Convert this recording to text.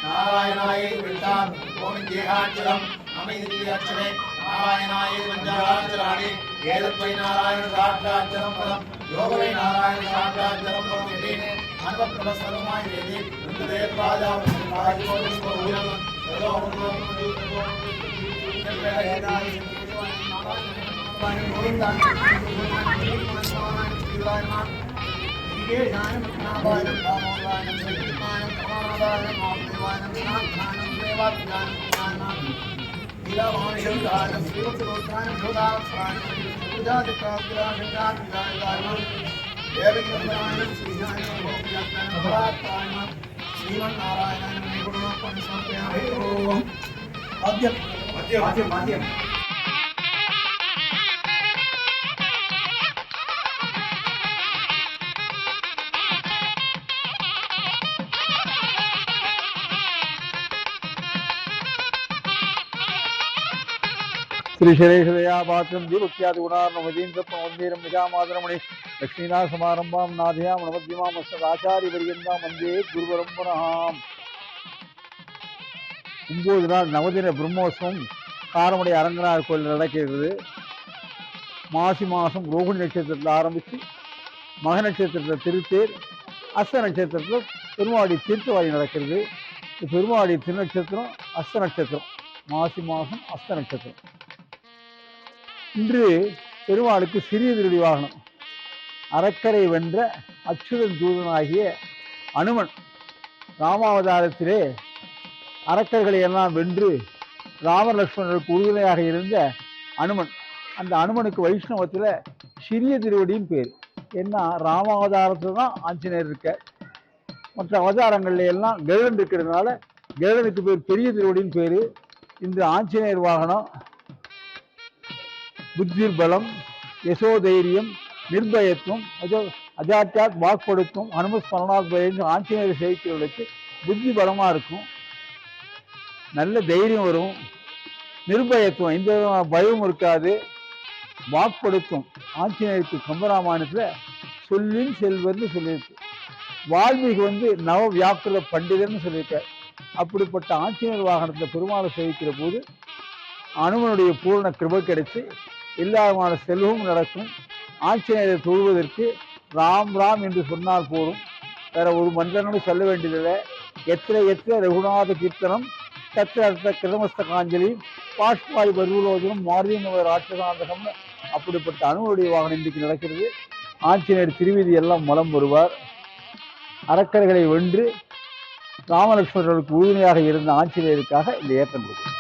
नारायणाय विष्टान ओम देहाचलम अमित्याक्षरे नारायणाय पंचाक्षराणि एतद्वै नारायण साक्षाच्चरं पदं योगवै नारायण साक्षाच्चरं पदं इति अनवप्रभसर्वमाय वेदि वृन्ददेवराजा राजकोटिस्वरूपं श्री शरेशदया पात्रं दीपक्यादि गुणार्णवदीन्द्रप्रमन्दिरं निजामादरमणि लक्ष्मीनाथ समारंभां नाथयां नवद्यमाम् अस्मदाचार्यपर्यन्तां वन्दे गुरुपरम्पराम्. 9 நாள் நவதின பிரம்மோற்சவம் காரமடை அரங்கநாதர் கோயில் நடக்கிறது. மாசி மாதம் ரோகிணி நட்சத்திரத்தில் ஆரம்பித்து மக நட்சத்திரத்தில் திருத்தேர், அஸ்த நட்சத்திரத்தில் பெருமாடி தீர்த்தவாரி நடக்கிறது. பெருமாடி திருநட்சத்திரம் அஸ்த நட்சத்திரம், மாசி மாதம் அஸ்த நட்சத்திரம். இன்று பெருமாளுக்கு சிறிய திருடி வாகனம், அறக்கரை வென்ற அச்சுதன் தூதனாகிய அனுமன் ராமாவதாரத்திலே அரக்கர்களை எல்லாம் வென்று ராம லக்ஷ்மணருக்கு உறுதுணையாக இருந்த அனுமன். அந்த அனுமனுக்கு வைஷ்ணவத்தில் சிறிய திருவடின்னு பேர். ஏன்னா ராமாவதாரத்தில் தான் ஆஞ்சநேயர் இருக்க, மற்ற அவதாரங்கள்ல எல்லாம் கருடன் இருக்கிறதுனால கருடனுக்கு பேர் பெரிய திருவடின்னு பேர். இந்த ஆஞ்சநேயர் வாகனம் புத்திர் பலம், யசோதைரியம், நிர்பயத்துவம், அஜாத்தியாத் வாக்குப்படுத்தும், அனுமஸ்மரணாத் பயம். ஆஞ்சநேயர் சேவிக்கிறவர்களுக்கு புத்தி பலமாக இருக்கும், நல்ல தைரியம் வரும், நிர்பயத்துவம், எந்த பயமும் இருக்காது, வாக்குப்படுத்தும். ஆஞ்சநேயருக்கு கம்பராமாயணத்தில் சொல்லின் செல்வர்னு சொல்லியிருக்கு. வால்மீகி நவ வியாக்கிர பண்டிதர்னு சொல்லியிருக்கார். அப்படிப்பட்ட ஆஞ்சநேயர் வாகனத்தில் பெருமாளை சேவிக்கிற போது அனுமனுடைய பூரண கிருபை கிடைச்சி எல்லாமான செல்வமும் நடக்கும். ஆஞ்சநேயரை தொழுவதற்கு ராம் ராம் என்று சொன்னால் போதும், வேற ஒரு மந்திரங்களும் சொல்ல வேண்டியதில்லை. எத்திர ரகுநாத கீர்த்தனம் தத்திர அர்த்த கிருதமஸ்த காஞ்சலி பாஷ்பாய் பருவலோதனம் மாரியங்கவர் ராட்சசாந்தகம்னு அப்படிப்பட்ட அனுமனுடைய வாகனம் இன்றைக்கு நடக்கிறது. ஆஞ்சநேயர் திருவீதி எல்லாம் மலம் வருவார். அரக்கர்களை வென்று ராமலட்சுமணர்களுக்கு உறுதுணையாக இருந்த ஆஞ்சநேயருக்காக இந்த ஏற்றம் கொடுக்கும்.